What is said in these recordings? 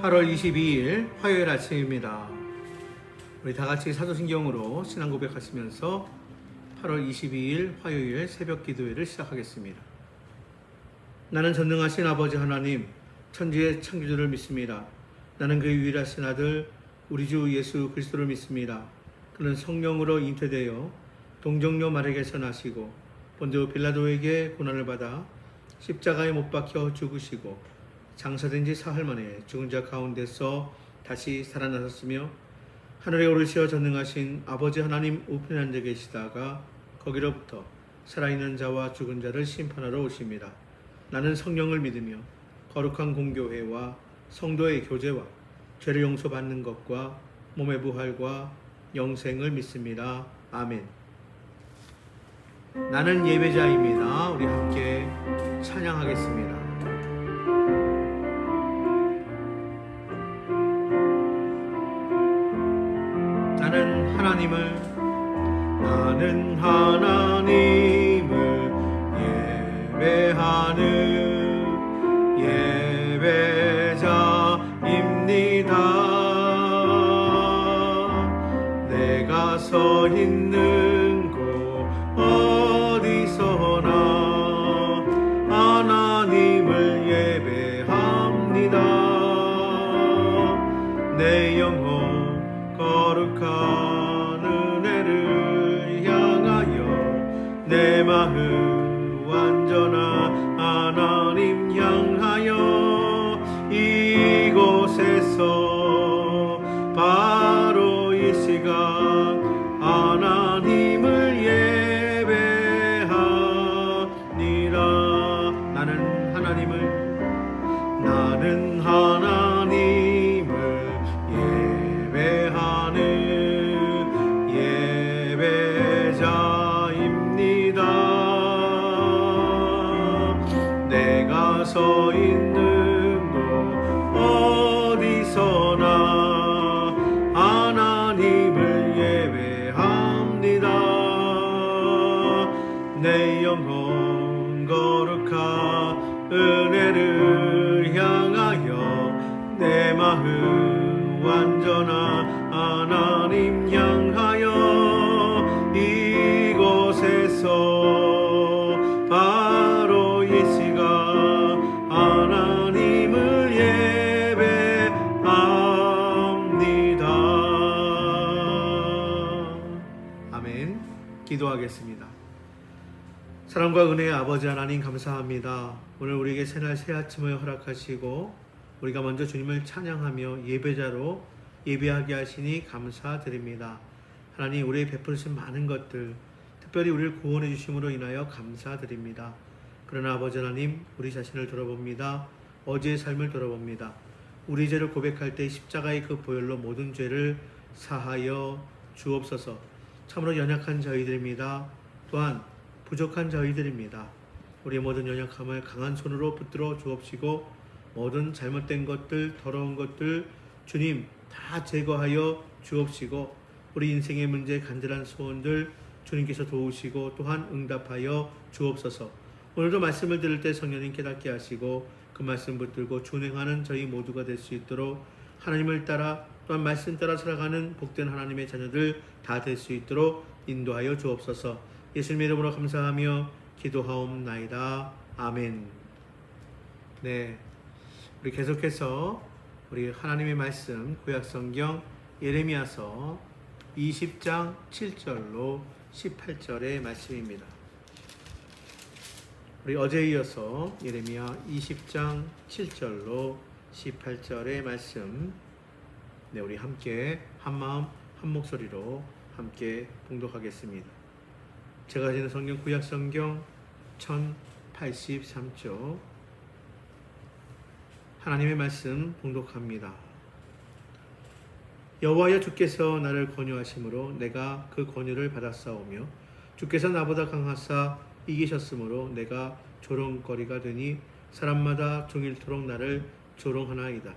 8월 22일 화요일 아침입니다. 우리 다 같이 사도신경으로 신앙 고백하시면서 8월 22일 화요일 새벽 기도회를 시작하겠습니다. 나는 전능하신 아버지 하나님, 천지의 창조주를 믿습니다. 나는 그의 유일하신 아들 우리 주 예수 그리스도를 믿습니다. 그는 성령으로 잉태되어 동정녀 마리아에게서 나시고 본디오 빌라도에게 고난을 받아 십자가에 못 박혀 죽으시고 장사된 지 사흘 만에 죽은 자 가운데서 다시 살아나셨으며 하늘에 오르시어 전능하신 아버지 하나님 우편에 앉아 계시다가 거기로부터 살아있는 자와 죽은 자를 심판하러 오십니다. 나는 성령을 믿으며 거룩한 공교회와 성도의 교제와 죄를 용서받는 것과 몸의 부활과 영생을 믿습니다. 아멘. 나는 예배자입니다. 우리 함께 찬양하겠습니다. 나는 하나님을 예배하는 예배자입니다. 내가 서 있는 곳 어디서나 하나님을 예배합니다. 내 영혼 거룩한 은혜를 향하여 내 마음 완전한 하나님 향하여 이곳에서 바로 이 시간 하나님을 예배하니라. 나는 하나님을 예배하는 예배자입니다. 내가 서 있는 곳 어디서나 하나님을 예배합니다. 내 영혼 거룩한 은혜를 향하여 내 마음 완전한 하나님 향하여 이곳에서 바로 이 시간 하나님을 예배합니다. 아멘. 기도하겠습니다. 사랑과 은혜의 아버지 하나님 감사합니다. 오늘 우리에게 새날 새 아침을 허락하시고 우리가 먼저 주님을 찬양하며 예배자로 예배하게 하시니 감사드립니다. 하나님, 우리의 베푸신 많은 것들, 특별히 우리를 구원해 주심으로 인하여 감사드립니다. 그러나 아버지 하나님, 우리 자신을 돌아봅니다. 어제의 삶을 돌아봅니다. 우리 죄를 고백할 때 십자가의 그 보혈로 모든 죄를 사하여 주옵소서. 참으로 연약한 저희들입니다. 또한 부족한 저희들입니다. 우리의 모든 연약함을 강한 손으로 붙들어 주옵시고 모든 잘못된 것들, 더러운 것들 주님 다 제거하여 주옵시고 우리 인생의 문제, 간절한 소원들 주님께서 도우시고 또한 응답하여 주옵소서. 오늘도 말씀을 들을 때 성령님 깨닫게 하시고 그 말씀 붙들고 준행하는 저희 모두가 될 수 있도록 하나님을 따라 또한 말씀 따라 살아가는 복된 하나님의 자녀들 다 될 수 있도록 인도하여 주옵소서. 예수님의 이름으로 감사하며 기도하옵나이다. 아멘. 네, 우리 계속해서 우리 하나님의 말씀 구약성경 예레미야서 20장 7절로 18절의 말씀입니다. 우리 어제에 이어서 예레미야 20장 7절로 18절의 말씀, 네, 우리 함께 한마음 한 목소리로 함께 봉독하겠습니다. 제가 가지는 성경 구약성경 1083쪽 하나님의 말씀 봉독합니다. 여호와여, 주께서 나를 권유하심으로 내가 그 권유를 받았사오며 주께서 나보다 강하사 이기셨으므로 내가 조롱거리가 되니 사람마다 종일토록 나를 조롱하나이다.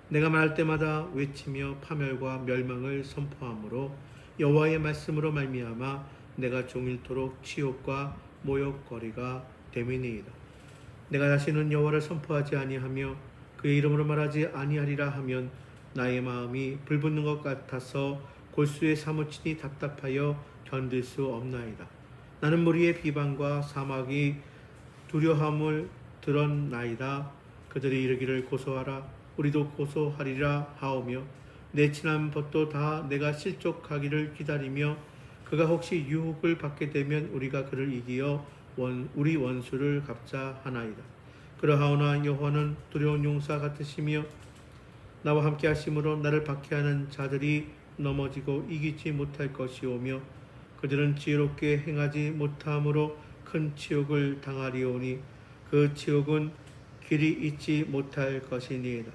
내가 말할 때마다 외치며 파멸과 멸망을 선포하므로 여호와의 말씀으로 말미암아 내가 종일토록 치욕과 모욕거리가 됨이니이다. 내가 다시는 여호와를 선포하지 아니하며 그의 이름으로 말하지 아니하리라 하면 나의 마음이 불붙는 것 같아서 골수에 사무치니 답답하여 견딜 수 없나이다. 나는 무리의 비방과 사막이 두려함을 들었나이다. 그들이 이르기를 고소하라 우리도 고소하리라 하오며 내 친한 벗도 다 내가 실족하기를 기다리며 그가 혹시 유혹을 받게 되면 우리가 그를 이기어 우리 원수를 갚자 하나이다. 그러하오나 여호와는 두려운 용사 같으시며 나와 함께 하심으로 나를 박해하는 자들이 넘어지고 이기지 못할 것이오며 그들은 지혜롭게 행하지 못함으로 큰 치욕을 당하리오니 그 치욕은 길이 잊지 못할 것이니이다.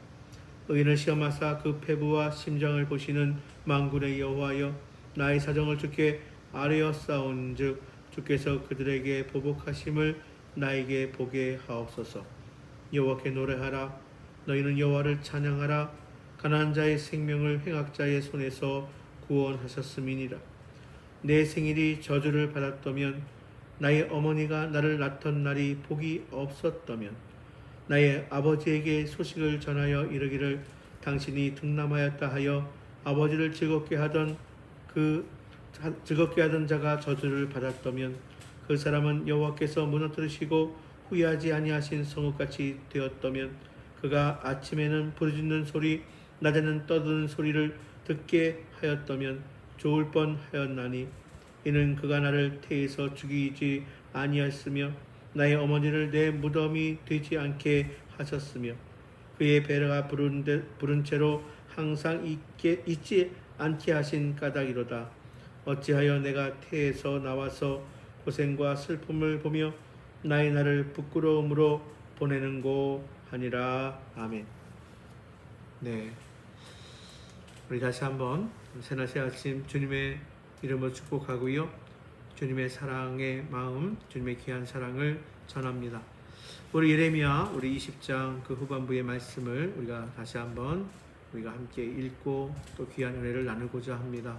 의인을 시험하사 그 패부와 심장을 보시는 만군의 여호와여 나의 사정을 주께 아뢰었사온즉 주께서 그들에게 보복하심을 나에게 보게 하옵소서. 여호와께 노래하라 너희는 여호와를 찬양하라 가난한 자의 생명을 행악자의 손에서 구원하셨음이니라. 내 생일이 저주를 받았다면 나의 어머니가 나를 낳던 날이 복이 없었다면 나의 아버지에게 소식을 전하여 이르기를 당신이 득남하였다 하여 아버지를 즐겁게 하던 자가 저주를 받았다면 그 사람은 여호와께서 무너뜨리시고 후회하지 아니하신 성읍같이 되었다면 그가 아침에는 부르짖는 소리 낮에는 떠드는 소리를 듣게 하였다면 좋을 뻔하였나니 이는 그가 나를 태에서 죽이지 아니하였으며 나의 어머니를 내 무덤이 되지 않게 하셨으며 그의 배가 부른 채로 항상 잊지 않게 하신 까닭이로다. 어찌하여 내가 태에서 나와서 고생과 슬픔을 보며 나의 날을 부끄러움으로 보내는고 하니라. 아멘. 네, 우리 다시 한번 새날 새 아침 주님의 이름으로 축복하고요. 주님의 사랑의 마음, 주님의 귀한 사랑을 전합니다. 우리 예레미야 우리 20장 그 후반부의 말씀을 우리가 다시 한번 우리가 함께 읽고 또 귀한 은혜를 나누고자 합니다.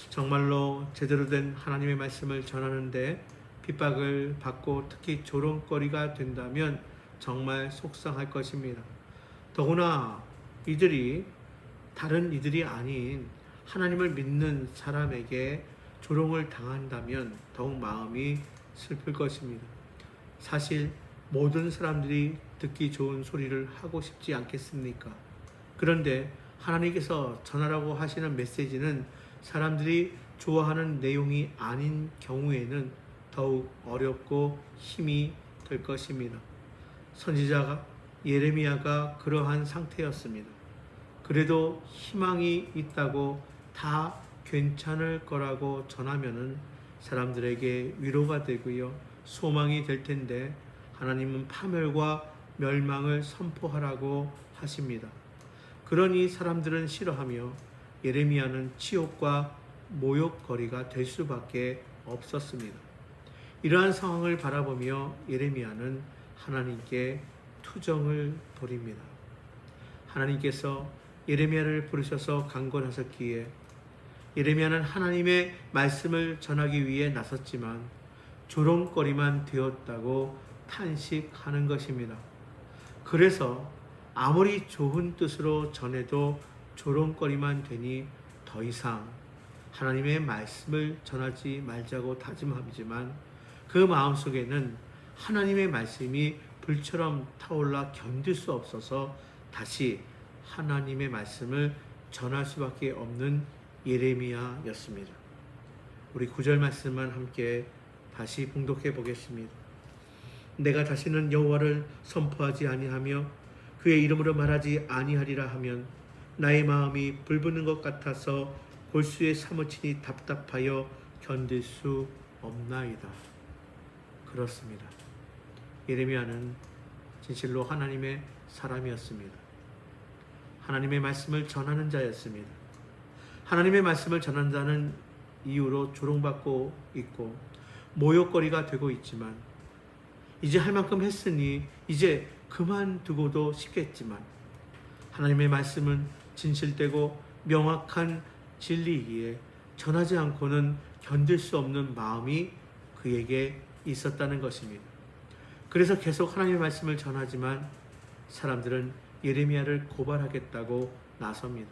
정말로 제대로 된 하나님의 말씀을 전하는데 핍박을 받고 특히 조롱거리가 된다면 정말 속상할 것입니다. 더구나 이들이 다른 이들이 아닌 하나님을 믿는 사람에게 조롱을 당한다면 더욱 마음이 슬플 것입니다. 사실 모든 사람들이 듣기 좋은 소리를 하고 싶지 않겠습니까? 그런데 하나님께서 전하라고 하시는 메시지는 사람들이 좋아하는 내용이 아닌 경우에는 더욱 어렵고 힘이 될 것입니다. 선지자가 예레미야가 그러한 상태였습니다. 그래도 희망이 있다고 다 괜찮을 거라고 전하면은 사람들에게 위로가 되고요. 소망이 될 텐데 하나님은 파멸과 멸망을 선포하라고 하십니다. 그러니 사람들은 싫어하며 예레미야는 치욕과 모욕거리가 될 수밖에 없었습니다. 이러한 상황을 바라보며 예레미야는 하나님께 투정을 벌입니다. 하나님께서 예레미야를 부르셔서 강권하셨기에 예레미야는 하나님의 말씀을 전하기 위해 나섰지만 조롱거리만 되었다고 탄식하는 것입니다. 그래서 아무리 좋은 뜻으로 전해도 조롱거리만 되니 더 이상 하나님의 말씀을 전하지 말자고 다짐하지만 그 마음속에는 하나님의 말씀이 불처럼 타올라 견딜 수 없어서 다시 하나님의 말씀을 전할 수밖에 없는 예레미야였습니다. 우리 9절 말씀만 함께 다시 봉독해 보겠습니다. 내가 다시는 여호와를 선포하지 아니하며 그의 이름으로 말하지 아니하리라 하면 나의 마음이 불붙는 것 같아서 골수에 사무치니 답답하여 견딜 수 없나이다. 그렇습니다. 예레미야는 진실로 하나님의 사람이었습니다. 하나님의 말씀을 전하는 자였습니다. 하나님의 말씀을 전한다는 이유로 조롱받고 있고 모욕거리가 되고 있지만 이제 할 만큼 했으니 이제 그만두고도 싶겠지만 하나님의 말씀은 진실되고 명확한 진리이기에 전하지 않고는 견딜 수 없는 마음이 그에게 있었다는 것입니다. 그래서 계속 하나님의 말씀을 전하지만 사람들은 예레미야를 고발하겠다고 나섭니다.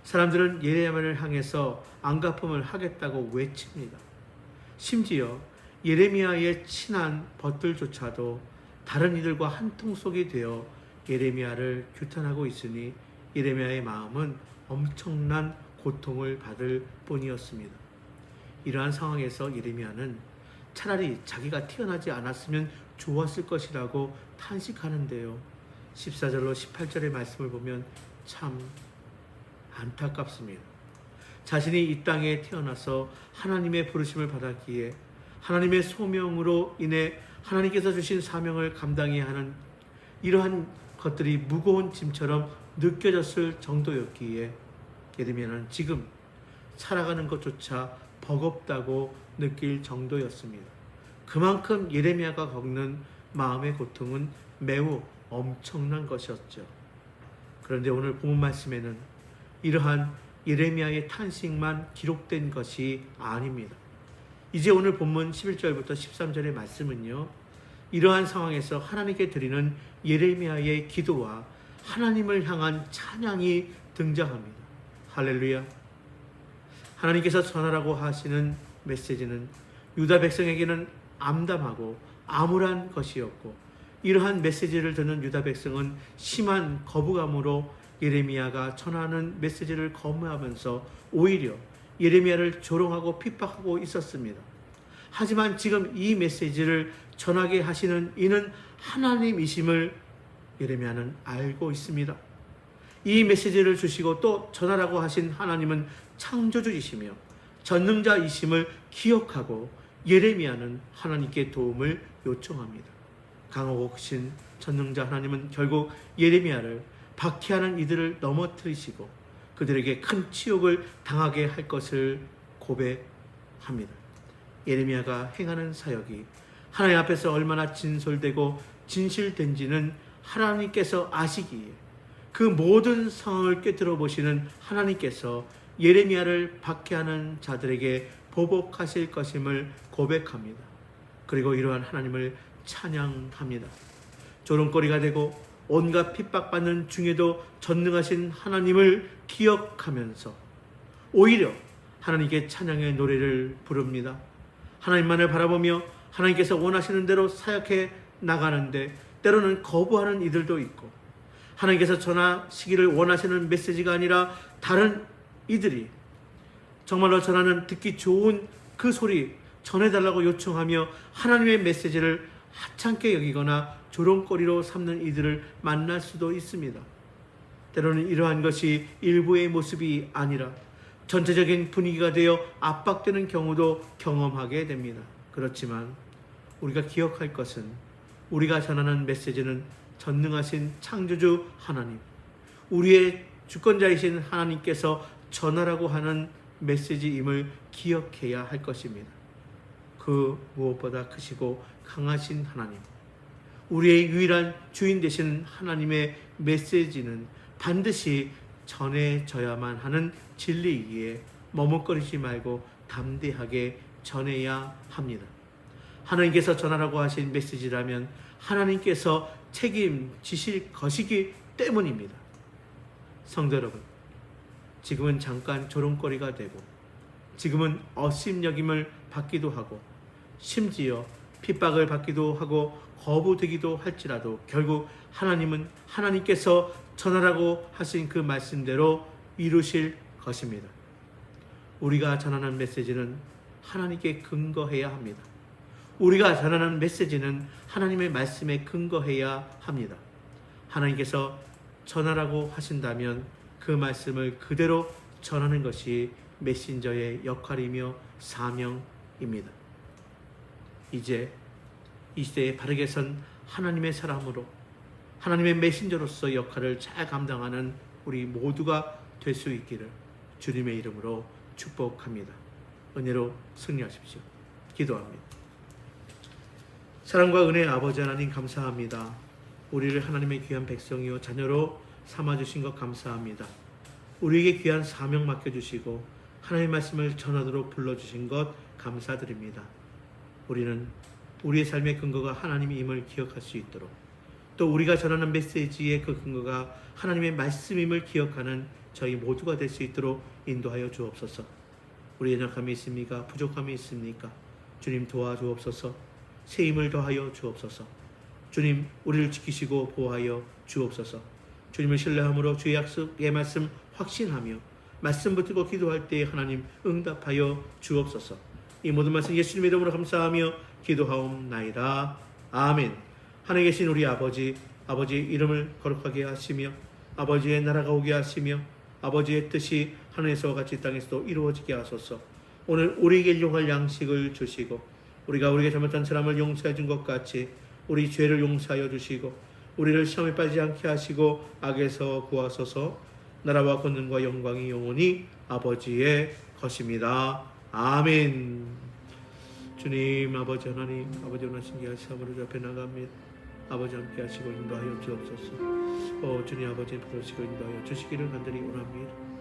사람들은 예레미야를 향해서 안갚음을 하겠다고 외칩니다. 심지어 예레미야의 친한 벗들조차도 다른 이들과 한통속이 되어 예레미야를 규탄하고 있으니 예레미야의 마음은 엄청난 고통을 받을 뿐이었습니다. 이러한 상황에서 예레미야는 차라리 자기가 태어나지 않았으면 좋았을 것이라고 탄식하는데요. 14절로 18절의 말씀을 보면 참 안타깝습니다. 자신이 이 땅에 태어나서 하나님의 부르심을 받았기에 하나님의 소명으로 인해 하나님께서 주신 사명을 감당해야 하는 이러한 것들이 무거운 짐처럼 느껴졌을 정도였기에 예레미야는 지금 살아가는 것조차 버겁다고 느낄 정도였습니다. 그만큼 예레미야가 겪는 마음의 고통은 매우 엄청난 것이었죠. 그런데 오늘 본문 말씀에는 이러한 예레미야의 탄식만 기록된 것이 아닙니다. 이제 오늘 본문 11절부터 13절의 말씀은요, 이러한 상황에서 하나님께 드리는 예레미야의 기도와 하나님을 향한 찬양이 등장합니다. 할렐루야. 하나님께서 전하라고 하시는 메시지는 유다 백성에게는 암담하고 암울한 것이었고, 이러한 메시지를 듣는 유다 백성은 심한 거부감으로 예레미야가 전하는 메시지를 거부하면서 오히려 예레미야를 조롱하고 핍박하고 있었습니다. 하지만 지금 이 메시지를 전하게 하시는 이는 하나님이심을 예레미야는 알고 있습니다. 이 메시지를 주시고 또 전하라고 하신 하나님은 창조주이시며 전능자이심을 기억하고 예레미야는 하나님께 도움을 요청합니다. 강하고 크신 전능자 하나님은 결국 예레미야를 박해하는 이들을 넘어뜨리시고 그들에게 큰 치욕을 당하게 할 것을 고백합니다. 예레미야가 행하는 사역이 하나님 앞에서 얼마나 진솔되고 진실된지는 하나님께서 아시기에 그 모든 상황을 꿰뚫어 보시는 하나님께서 예레미야를 박해하는 자들에게 보복하실 것임을 고백합니다. 그리고 이러한 하나님을 찬양합니다. 조롱거리가 되고 온갖 핍박받는 중에도 전능하신 하나님을 기억하면서 오히려 하나님께 찬양의 노래를 부릅니다. 하나님만을 바라보며 하나님께서 원하시는 대로 사역해 나가는데 때로는 거부하는 이들도 있고, 하나님께서 전하시기를 원하시는 메시지가 아니라 다른 이들이 정말로 전하는 듣기 좋은 그 소리 전해달라고 요청하며 하나님의 메시지를 하찮게 여기거나 조롱거리로 삼는 이들을 만날 수도 있습니다. 때로는 이러한 것이 일부의 모습이 아니라 전체적인 분위기가 되어 압박되는 경우도 경험하게 됩니다. 그렇지만 우리가 기억할 것은 우리가 전하는 메시지는 전능하신 창조주 하나님, 우리의 주권자이신 하나님께서 전하라고 하는 메시지임을 기억해야 할 것입니다. 그 무엇보다 크시고 강하신 하나님, 우리의 유일한 주인 되신 하나님의 메시지는 반드시 전해져야만 하는 진리이기에 머뭇거리지 말고 담대하게 전해야 합니다. 하나님께서 전하라고 하신 메시지라면 하나님께서 책임지실 것이기 때문입니다. 성도 여러분, 지금은 잠깐 조롱거리가 되고 지금은 업심여김을 받기도 하고 심지어 핍박을 받기도 하고 거부되기도 할지라도 결국 하나님은 하나님께서 전하라고 하신 그 말씀대로 이루실 것입니다. 우리가 전하는 메시지는 하나님께 근거해야 합니다. 우리가 전하는 메시지는 하나님의 말씀에 근거해야 합니다. 하나님께서 전하라고 하신다면 그 말씀을 그대로 전하는 것이 메신저의 역할이며 사명입니다. 이제 이 시대에 바르게 선 하나님의 사람으로 하나님의 메신저로서 역할을 잘 감당하는 우리 모두가 될 수 있기를 주님의 이름으로 축복합니다. 은혜로 승리하십시오. 기도합니다. 사랑과 은혜의 아버지 하나님 감사합니다. 우리를 하나님의 귀한 백성이요 자녀로 삼아주신 것 감사합니다. 우리에게 귀한 사명 맡겨주시고 하나님의 말씀을 전하도록 불러주신 것 감사드립니다. 우리는 우리의 삶의 근거가 하나님임을 기억할 수 있도록 또 우리가 전하는 메시지의 그 근거가 하나님의 말씀임을 기억하는 저희 모두가 될 수 있도록 인도하여 주옵소서. 우리 연약함이 있습니까? 부족함이 있습니까? 주님 도와주옵소서. 새 힘을 더하여 주옵소서. 주님 우리를 지키시고 보호하여 주옵소서. 주님을 신뢰함으로 주의 약속의 말씀 확신하며 말씀 붙들고 기도할 때 하나님 응답하여 주옵소서. 이 모든 말씀 예수님의 이름으로 감사하며 기도하옵나이다. 아멘. 하늘에 계신 우리 아버지, 아버지의 이름을 거룩하게 하시며 아버지의 나라가 오게 하시며 아버지의 뜻이 하늘에서와 같이 땅에서도 이루어지게 하소서. 오늘 우리에게 일용할 양식을 주시고 우리가 우리에게 잘못한 사람을 용서해 준 것 같이 우리 죄를 용서하여 주시고 우리를 시험에 빠지지 않게 하시고 악에서 구하소서. 나라와 권능과 영광이 영원히 아버지의 것입니다. 아멘. 주님 아버지 하나님 아버지 원하신 게 하시므로 주 앞에 나갑니다. 아버지 함께 하시고 인도하여 주옵소서. 주님 아버지 부르시고 인도하여 주시기를 간절히 원합니다.